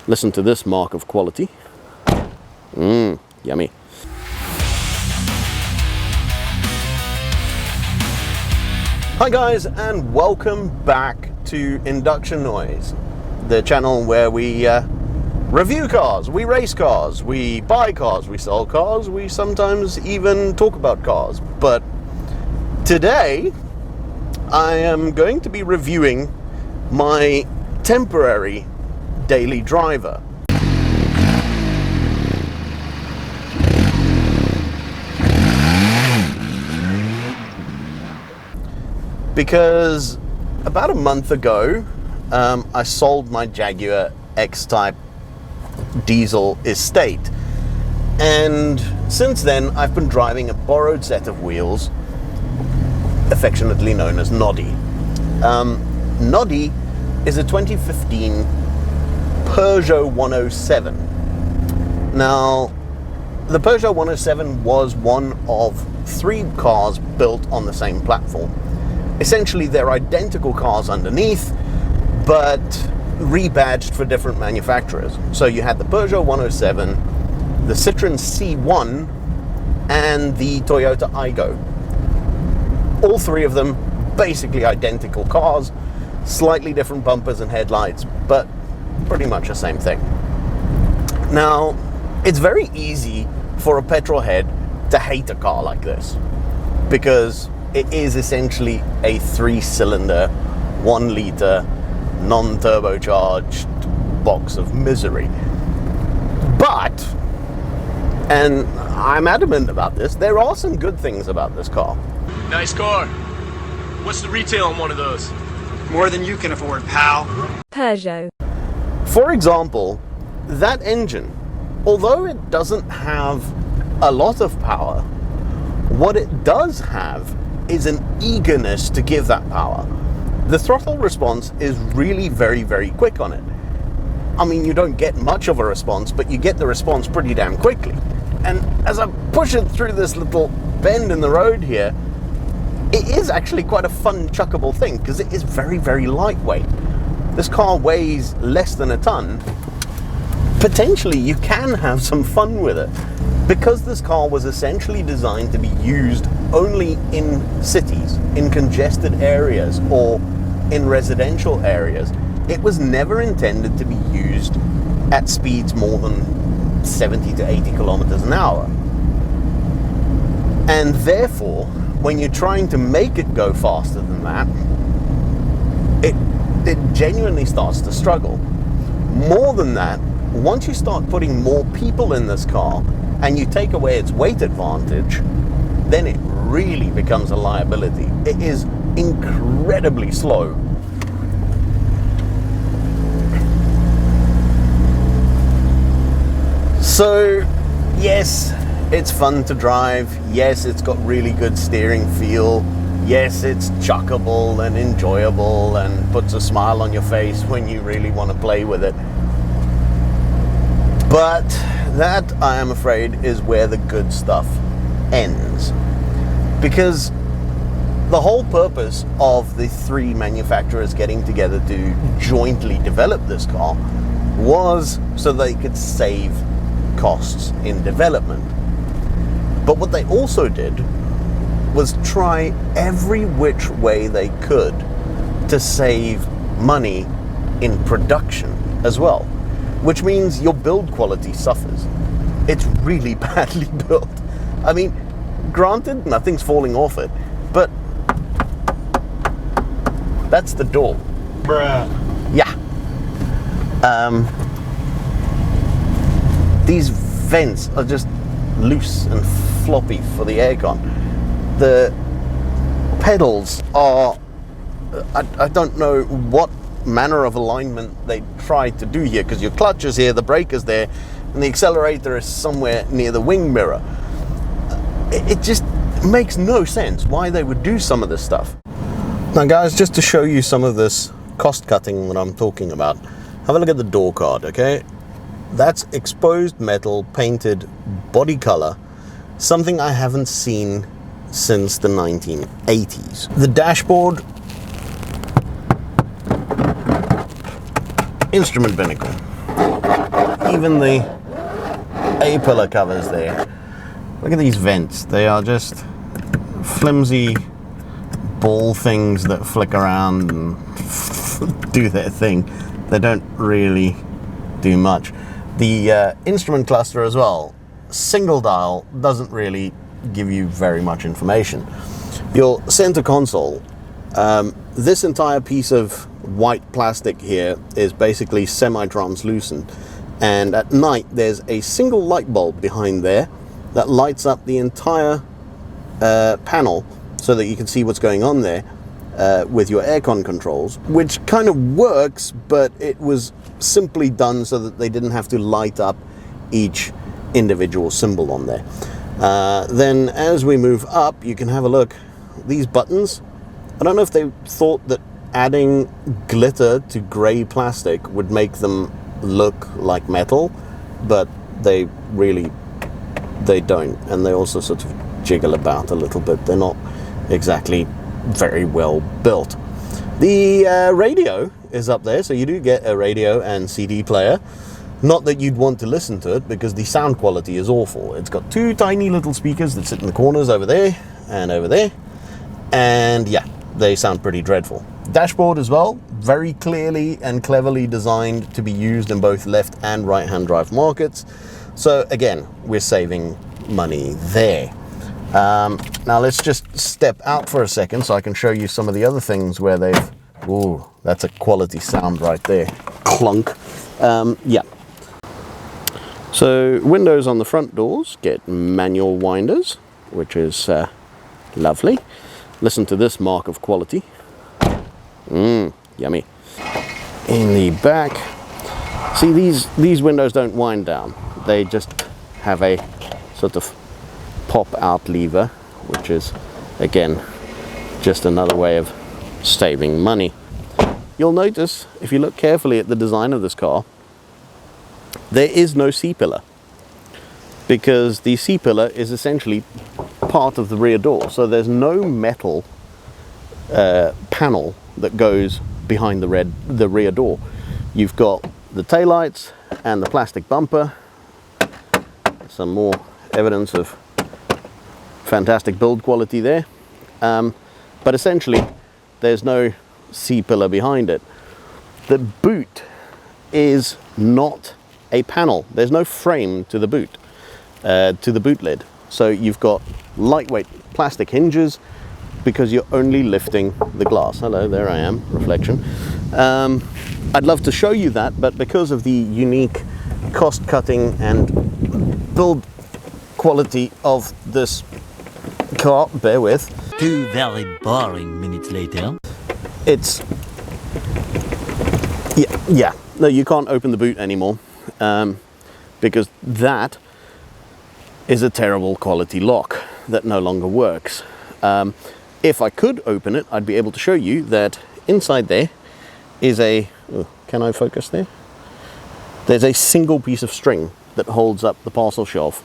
Listen to this mark of quality. Yummy. Hi guys, and welcome back to Induction Noise, the channel where we review cars, we race cars, we buy cars, we sell cars, we sometimes even talk about cars. But today I am going to be reviewing my temporary daily driver. Because about a month ago, I sold my Jaguar X-Type diesel estate. And since then, I've been driving a borrowed set of wheels, affectionately known as Noddy. Noddy is a 2015 Peugeot 107. Now, the Peugeot 107 was one of 3 cars built on the same platform. Essentially, they're identical cars underneath, but rebadged for different manufacturers. So you had the Peugeot 107, the Citroen C1, and the Toyota Aygo. All 3 of them basically identical cars, slightly different bumpers and headlights, but pretty much the same thing. Now, it's very easy for a petrol head to hate a car like this, because it is essentially a 3-cylinder, 1-liter, non-turbocharged box of misery. But, and I'm adamant about this, there are some good things about this car. Nice car. What's the retail on one of those? More than you can afford, pal. Peugeot. For example, that engine, although it doesn't have a lot of power, what it does have is an eagerness to give that power. The throttle response is really very, very quick on it. I mean, you don't get much of a response, but you get the response pretty damn quickly. And as I push it through this little bend in the road here, it is actually quite a fun, chuckable thing, because it is very, very lightweight. This car weighs less than a ton. Potentially, you can have some fun with it. Because this car was essentially designed to be used only in cities, in congested areas, or in residential areas, it was never intended to be used at speeds more than 70 to 80 kilometers an hour. And therefore, when you're trying to make it go faster than that, it genuinely starts to struggle. More than that, once you start putting more people in this car and you take away its weight advantage, then it really becomes a liability. It is incredibly slow. So, yes, it's fun to drive. Yes, it's got really good steering feel. Yes, it's chuckable and enjoyable and puts a smile on your face when you really want to play with it. But that, I am afraid, is where the good stuff ends. Because the whole purpose of the 3 manufacturers getting together to jointly develop this car was so they could save costs in development. But what they also did was try every which way they could to save money in production as well, which means your build quality suffers. It's really badly built. I mean, granted, nothing's falling off it, but that's the door. Bruh. Yeah. These vents are just loose and floppy for the aircon. The pedals are, I don't know what manner of alignment they tried to do here, because your clutch is here, the brake is there, and the accelerator is somewhere near the wing mirror. It just makes no sense why they would do some of this stuff. Now guys, just to show you some of this cost cutting that I'm talking about, have a look at the door card, okay? That's exposed metal painted body color, something I haven't seen since the 1980s. The dashboard, instrument binnacle. even the A-pillar covers there. Look at these vents. They are just flimsy ball things that flick around and do their thing. They don't really do much. The instrument cluster as well, single dial, doesn't really give you very much information. Your center console, this entire piece of white plastic here is basically semi-translucent, and at night there's a single light bulb behind there that lights up the entire panel so that you can see what's going on there with your aircon controls, which kind of works, but it was simply done so that they didn't have to light up each individual symbol on there. Then as we move up, you can have a look. These buttons, I don't know if they thought that adding glitter to grey plastic would make them look like metal, but they don't, and they also sort of jiggle about a little bit. They're not exactly very well built. The radio is up there, so you do get a radio and CD player. Not that you'd want to listen to it, because the sound quality is awful. It's got two tiny little speakers that sit in the corners over there and over there, and yeah, they sound pretty dreadful. Dashboard as well, very clearly and cleverly designed to be used in both left and right hand drive markets. So again, we're saving money there. Now let's just step out for a second so I can show you some of the other things where they've... Ooh, that's a quality sound right there. Clunk. Yeah. So windows on the front doors get manual winders, which is lovely. Listen to this mark of quality. Yummy. In the back, see, these windows don't wind down. They just have a sort of pop out lever, which is again just another way of saving money. You'll notice, if you look carefully at the design of this car, there is no C-pillar, because the C-pillar is essentially part of the rear door. So there's no metal panel that goes behind the rear door. You've got the taillights and the plastic bumper. Some more evidence of fantastic build quality there. But essentially, there's no C-pillar behind it. The boot is not a panel. There's no frame to the boot, to the boot lid. So you've got lightweight plastic hinges because you're only lifting the glass. Hello, there I am, reflection. I'd love to show you that, but because of the unique cost-cutting and build quality of this car, bear with. 2 very boring minutes later. It's... Yeah. No, you can't open the boot anymore, because that is a terrible quality lock that no longer works. If I could open it, I'd be able to show you that inside there is a... Oh, can I focus there? There's a single piece of string that holds up the parcel shelf,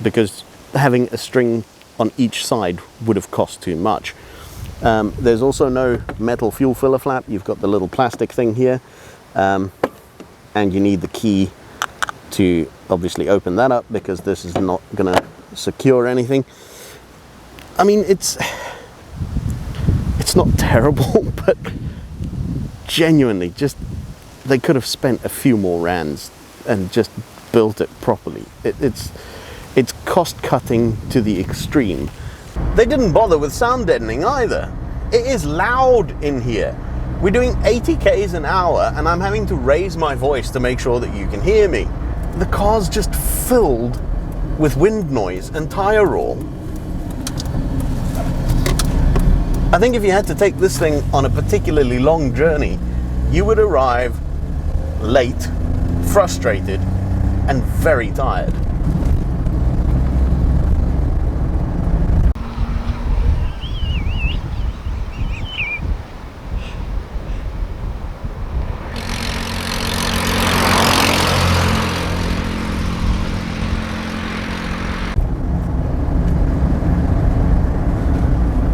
because having a string on each side would have cost too much. There's also no metal fuel filler flap. You've got the little plastic thing here, and you need the key to obviously open that up, because this is not gonna secure anything. I mean, it's not terrible, but genuinely, just they could have spent a few more rands and just built it properly. It's cost cutting to the extreme. They didn't bother with sound deadening either. It is loud in here. We're doing 80 k's an hour and I'm having to raise my voice to make sure that you can hear me. The car's just filled with wind noise and tire roar. I think if you had to take this thing on a particularly long journey, you would arrive late, frustrated, and very tired.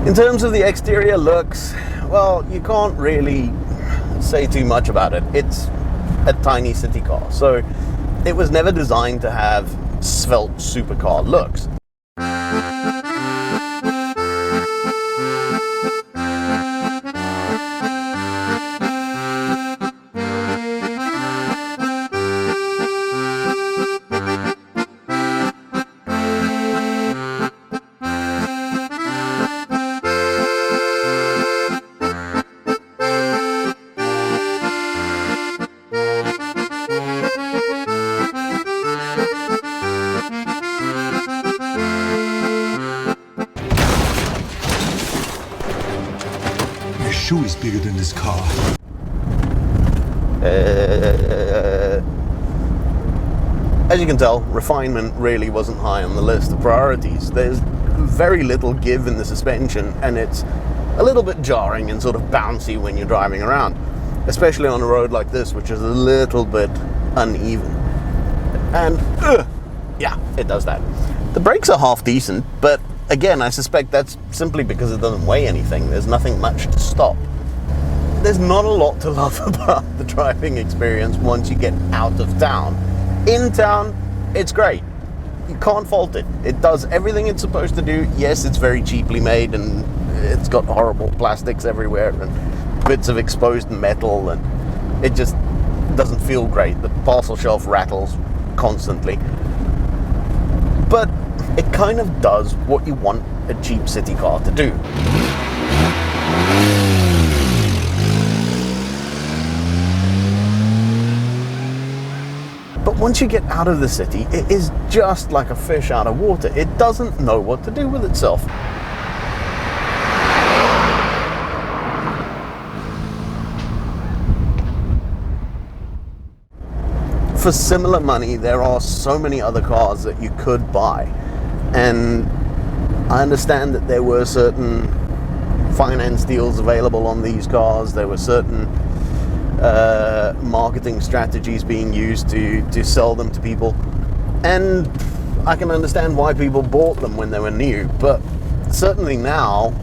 In terms of the exterior looks, well, you can't really say too much about it. It's a tiny city car, so it was never designed to have svelte supercar looks. Your shoe is bigger than this car. As you can tell, refinement really wasn't high on the list of priorities. There's very little give in the suspension, and it's a little bit jarring and sort of bouncy when you're driving around, especially on a road like this, which is a little bit uneven. And yeah, it does that. The brakes are half decent, but again, I suspect that's simply because it doesn't weigh anything. There's nothing much to stop. There's not a lot to love about the driving experience once you get out of town. In town, it's great. You can't fault it. It does everything it's supposed to do. Yes, it's very cheaply made, and it's got horrible plastics everywhere and bits of exposed metal, and it just doesn't feel great. The parcel shelf rattles constantly. But it kind of does what you want a cheap city car to do. But once you get out of the city, it is just like a fish out of water. It doesn't know what to do with itself. For similar money, there are so many other cars that you could buy. And I understand that there were certain finance deals available on these cars. There were certain marketing strategies being used to sell them to people, and I can understand why people bought them when they were new, but certainly now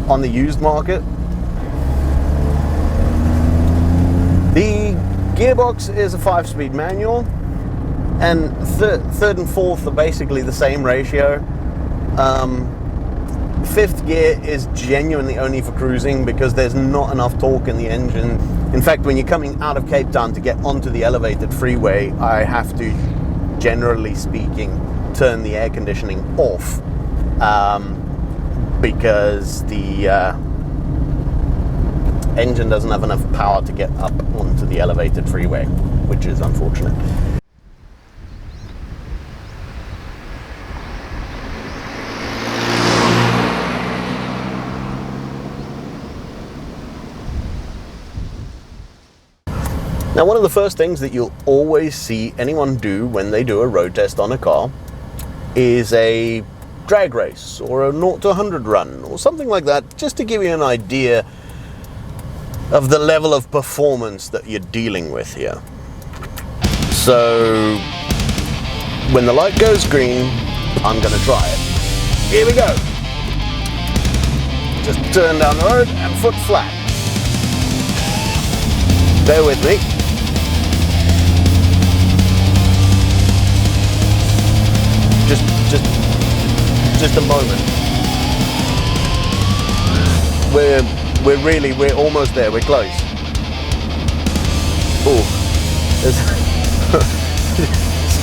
on the used market, the gearbox is a 5-speed manual, and third and fourth are basically the same ratio. Fifth gear is genuinely only for cruising because there's not enough torque in the engine. In fact, when you're coming out of Cape Town to get onto the elevated freeway, I have to, generally speaking, turn the air conditioning off because the engine doesn't have enough power to get up onto the elevated freeway, which is unfortunate. Now, one of the first things that you'll always see anyone do when they do a road test on a car is a drag race or a 0 to 100 run or something like that, just to give you an idea of the level of performance that you're dealing with here. So, when the light goes green, I'm going to try it. Here we go. Just turn down the road and foot flat. Bear with me. Just a moment. We're almost there. We're close. Oh,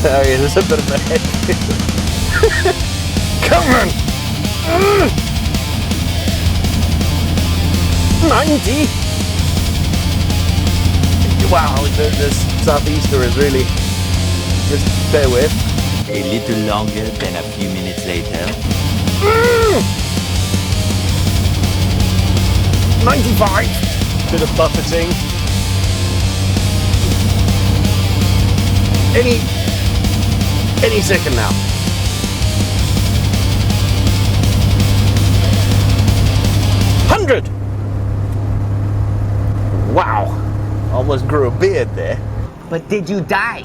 sorry, there's a bit of a head. Come on. 90. Wow, this southeaster is really. Just bear with. A little longer than a few minutes later. 95. Bit of buffeting. Any second now. 100. Wow. Almost grew a beard there. But did you die?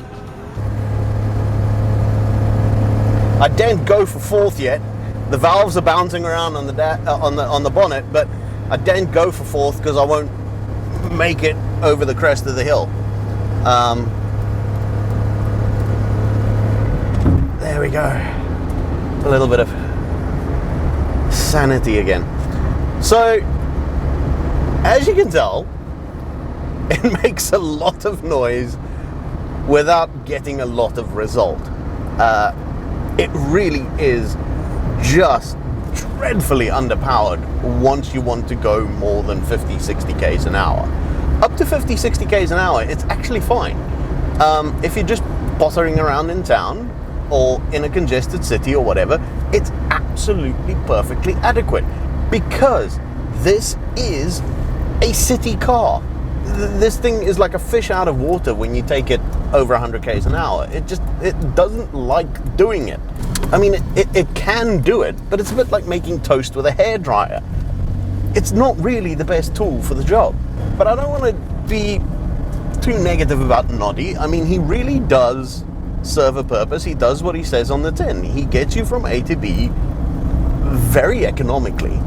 I daren't go for fourth yet. The valves are bouncing around on the bonnet, but I daren't go for fourth because I won't make it over the crest of the hill. we go. A little bit of sanity again. So, as you can tell, it makes a lot of noise without getting a lot of result. It really is just dreadfully underpowered once you want to go more than 50, 60 k's an hour. Up to 50, 60 k's an hour, it's actually fine. If you're just pottering around in town or in a congested city or whatever, it's absolutely perfectly adequate because this is a city car. This thing is like a fish out of water when you take it over 100 k's an hour. It doesn't like doing it. I mean, it can do it, but it's a bit like making toast with a hairdryer. It's not really the best tool for the job. But I don't want to be too negative about Noddy. I mean, he really does serve a purpose. He does what he says on the tin. He gets you from A to B very economically.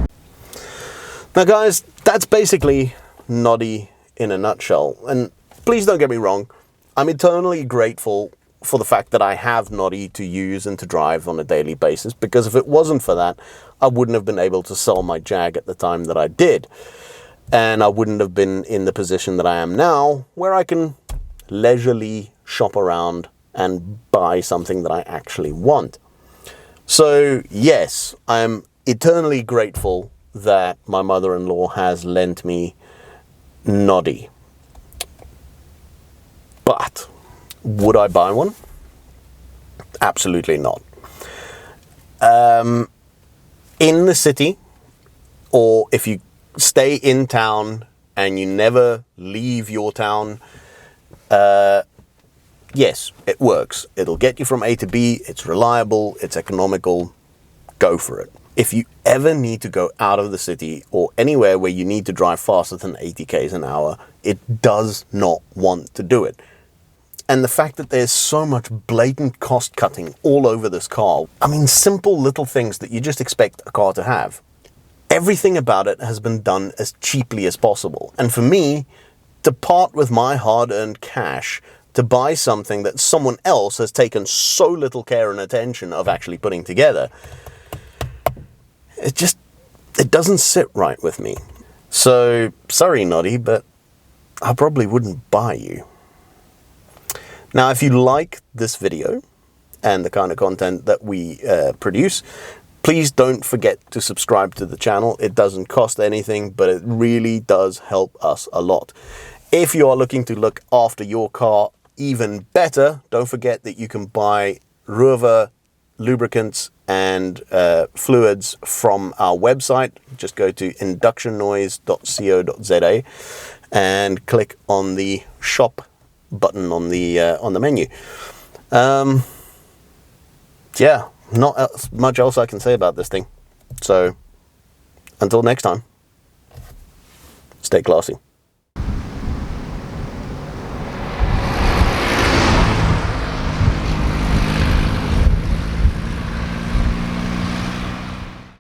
Now guys, that's basically Noddy in a nutshell. And please don't get me wrong, I'm eternally grateful for the fact that I have Noddy to use and to drive on a daily basis, because if it wasn't for that, I wouldn't have been able to sell my Jag at the time that I did. And I wouldn't have been in the position that I am now, where I can leisurely shop around and buy something that I actually want. So yes, I'm eternally grateful that my mother-in-law has lent me Noddy. But would I buy one? Absolutely not. In the city, or if you stay in town and you never leave your town, yes, it works. It'll get you from A to B. It's reliable. It's economical. Go for it. If you ever need to go out of the city or anywhere where you need to drive faster than 80 k's an hour, it does not want to do it. And the fact that there's so much blatant cost cutting all over this car, I mean, simple little things that you just expect a car to have. Everything about it has been done as cheaply as possible. And for me, to part with my hard-earned cash to buy something that someone else has taken so little care and attention of actually putting together, it doesn't sit right with me. So, sorry Noddy, but I probably wouldn't buy you. Now, if you like this video and the kind of content that we produce, please don't forget to subscribe to the channel. It doesn't cost anything, but it really does help us a lot. If you are looking to look after your car even better, don't forget that you can buy Rover lubricants and fluids from our website. Just go to inductionnoise.co.za and click on the shop button on the menu. Yeah, not much else I can say about this thing. So until next time, stay classy.